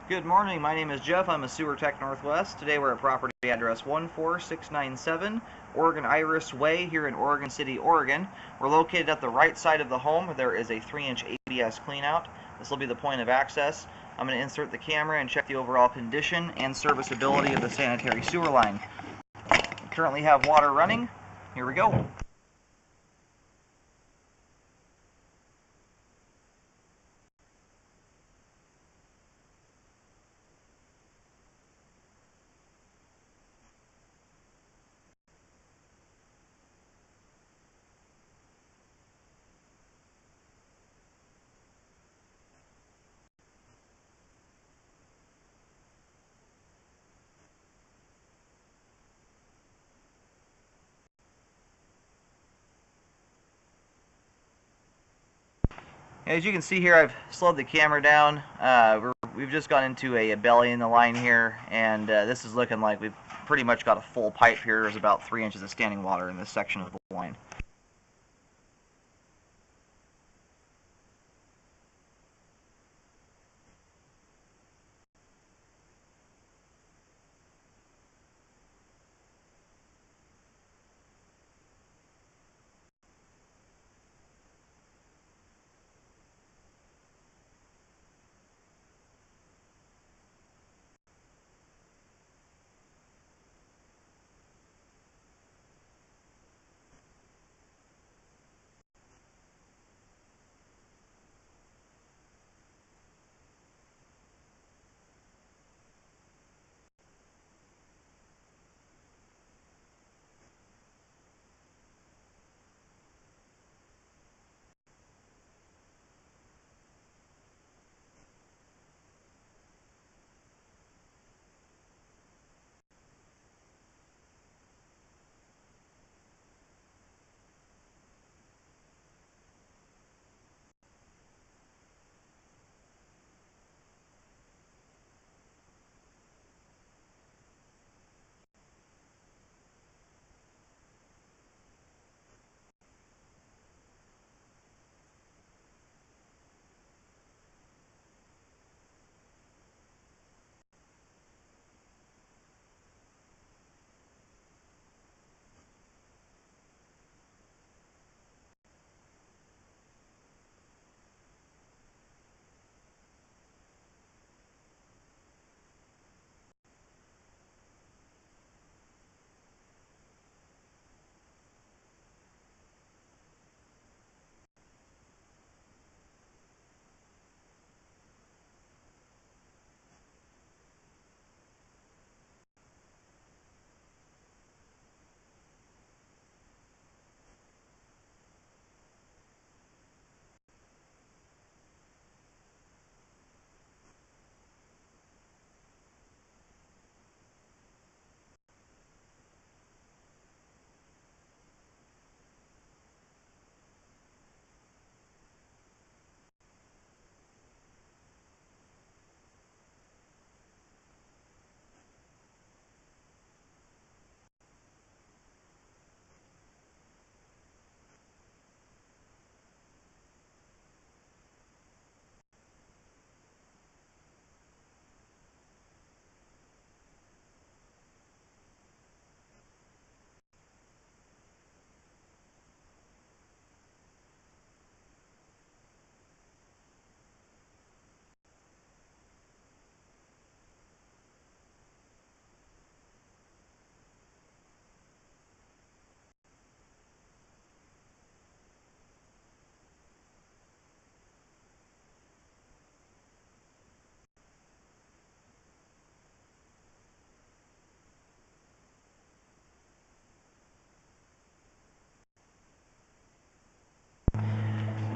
Good morning, my name is Jeff. I'm a Sewer Tech Northwest. Today we're at property address 14697 Oregon Iris Way here in Oregon City, Oregon. We're located at the right side of the home. There is a 3-inch ABS cleanout. This will be the point of access. I'm going to insert the camera and check the overall condition and serviceability of the sanitary sewer line. We currently have water running. Here we go. As you can see here, I've slowed the camera down. We've just gone into a belly in the line here, and this is looking like we've pretty much got a full pipe here. There's about 3 inches of standing water in this section of the line.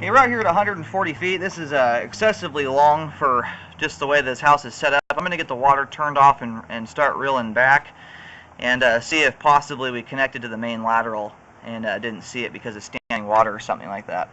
Hey, we're out here at 140 feet. This is excessively long for just the way this house is set up. I'm going to get the water turned off and start reeling back and see if possibly we connected to the main lateral and didn't see it because of standing water or something like that.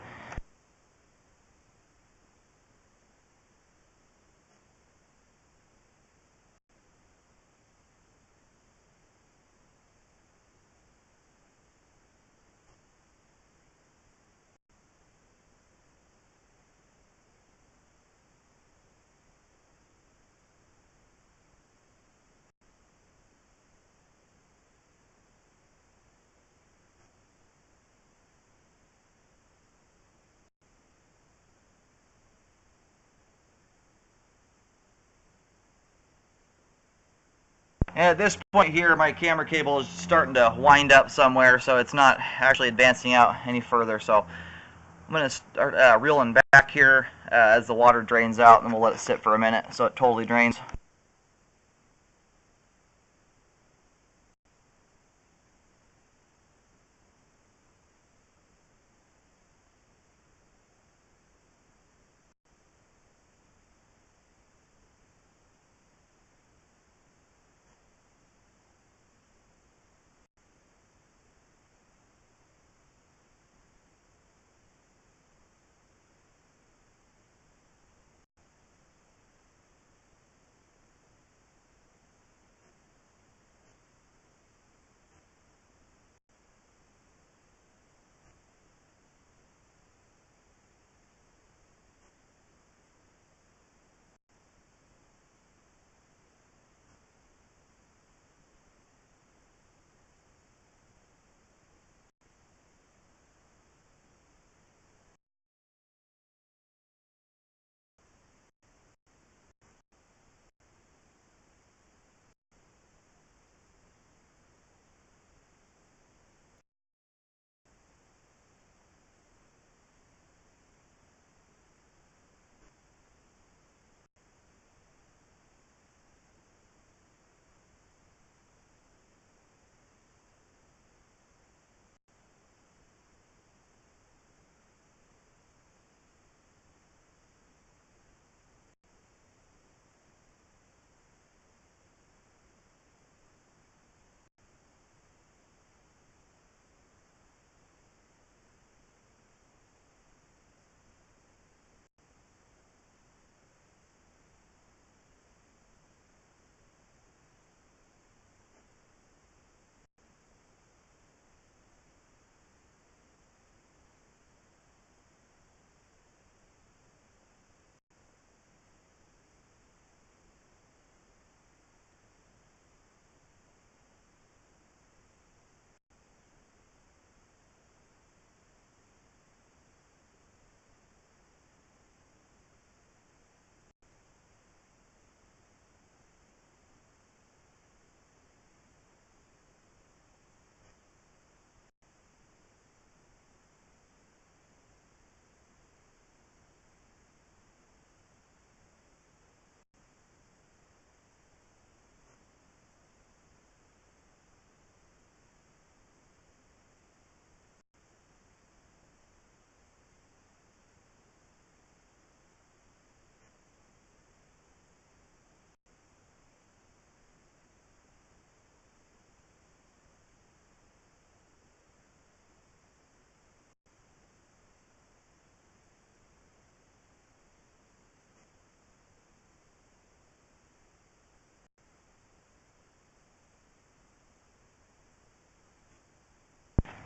And at this point here, my camera cable is starting to wind up somewhere, so it's not actually advancing out any further. So I'm going to start reeling back here as the water drains out, and we'll let it sit for a minute so it totally drains.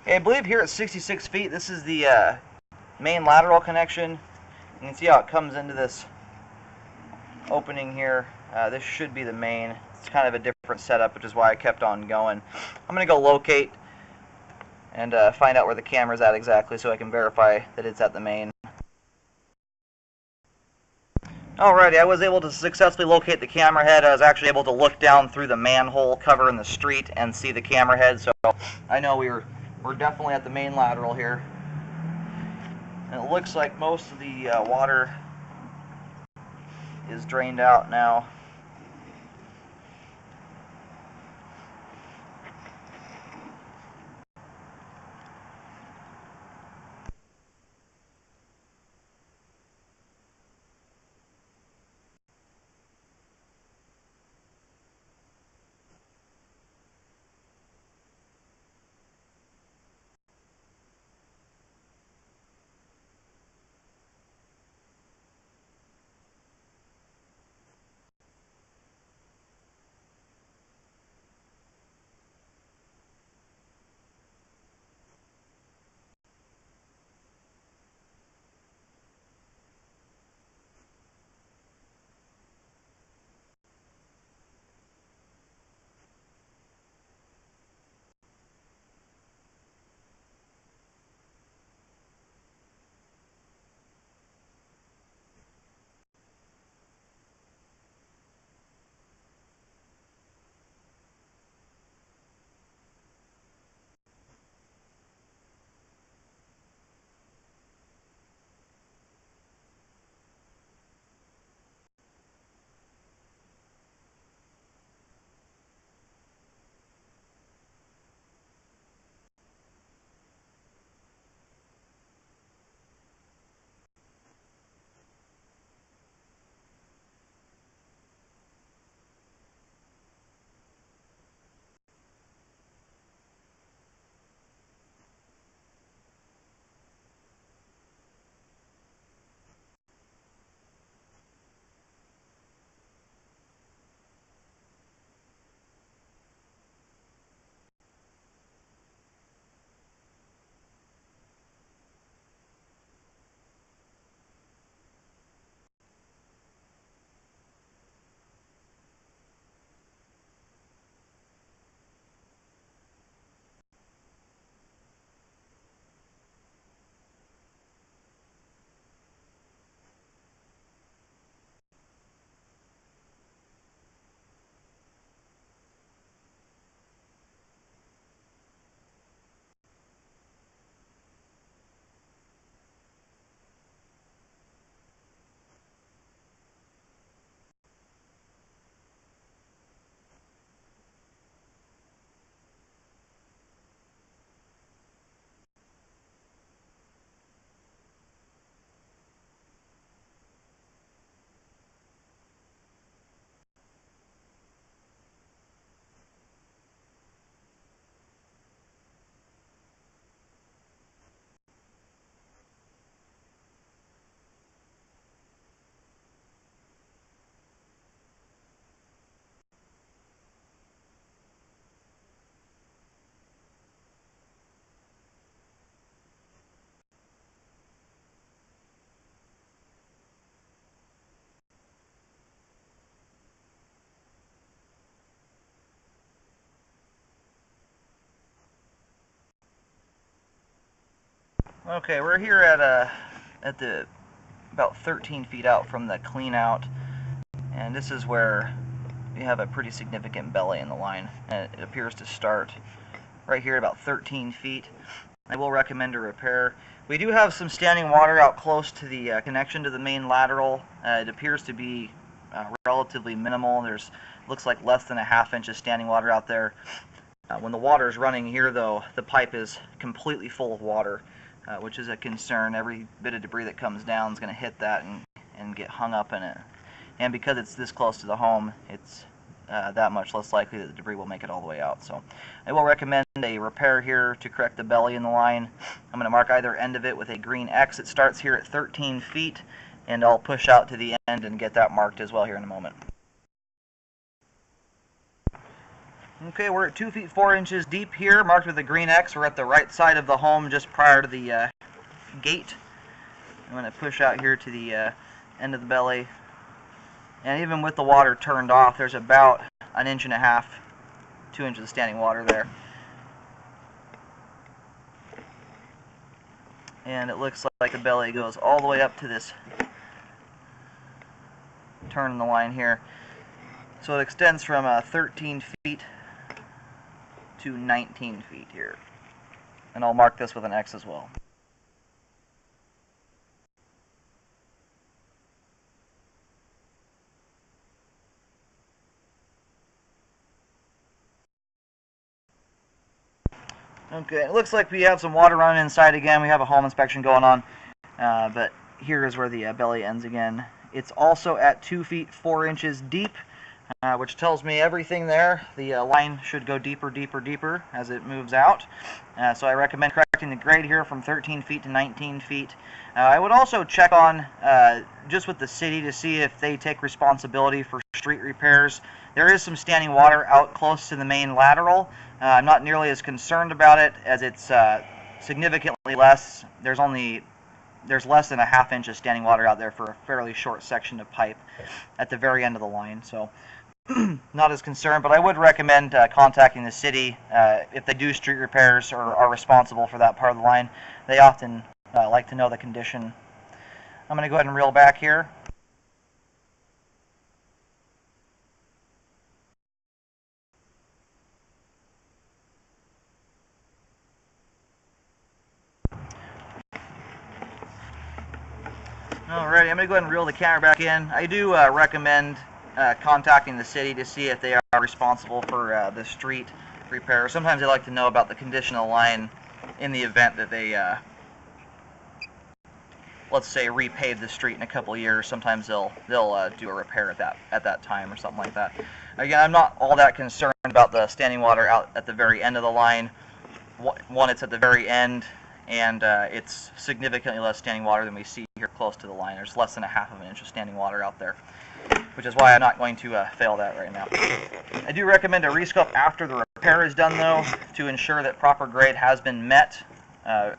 Okay, I believe here at 66 feet, this is the main lateral connection. You can see how it comes into this opening here. This should be the main. It's kind of a different setup, which is why I kept on going. I'm going to go locate and find out where the camera's at exactly so I can verify that it's at the main. Alrighty, I was able to successfully locate the camera head. I was actually able to look down through the manhole cover in the street and see the camera head, so I know we're definitely at the main lateral here. And it looks like most of the water is drained out now. Okay, we're here at the about 13 feet out from the clean out, and this is where we have a pretty significant belly in the line, and it appears to start right here at about 13 feet. I will recommend a repair. We do have some standing water out close to the connection to the main lateral. It appears to be relatively minimal. Looks like less than a ½ inch of standing water out there. When the water is running here, though, the pipe is completely full of water, which is a concern. Every bit of debris that comes down is going to hit that and get hung up in it. And because it's this close to the home, it's that much less likely that the debris will make it all the way out. So I will recommend a repair here to correct the belly in the line. I'm going to mark either end of it with a green X. It starts here at 13 feet, and I'll push out to the end and get that marked as well here in a moment. Okay, we're at 2 feet 4 inches deep here, marked with a green X. We're at the right side of the home, just prior to the gate. I'm going to push out here to the end of the belly. And even with the water turned off, there's about 1.5 inches, 2 inches of standing water there. And it looks like the belly goes all the way up to this turn in the line here. So it extends from 13 feet to 19 feet here. And I'll mark this with an X as well. Okay, it looks like we have some water running inside again. We have a home inspection going on, but here is where the belly ends again. It's also at 2 feet 4 inches deep, which tells me everything there. The line should go deeper, deeper, deeper as it moves out. So I recommend correcting the grade here from 13 feet to 19 feet. I would also check on, just with the city, to see if they take responsibility for street repairs. There is some standing water out close to the main lateral. I'm not nearly as concerned about it, as it's significantly less. There's less than a ½ inch of standing water out there for a fairly short section of pipe at the very end of the line. So not as concerned, but I would recommend contacting the city if they do street repairs or are responsible for that part of the line. They often like to know the condition. I'm going to go ahead and reel back here. Alrighty, I'm going to go ahead and reel the camera back in. I do recommend contacting the city to see if they are responsible for the street repair. Sometimes they like to know about the condition of the line in the event that they, let's say, repave the street in a couple of years. Sometimes they'll do a repair at that time or something like that. Again, I'm not all that concerned about the standing water out at the very end of the line. One, it's at the very end, and it's significantly less standing water than we see here close to the line. There's less than a ½ inch of standing water out there, which is why I'm not going to fail that right now. I do recommend a rescope after the repair is done, though, to ensure that proper grade has been met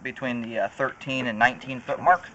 between the 13 and 19 foot mark.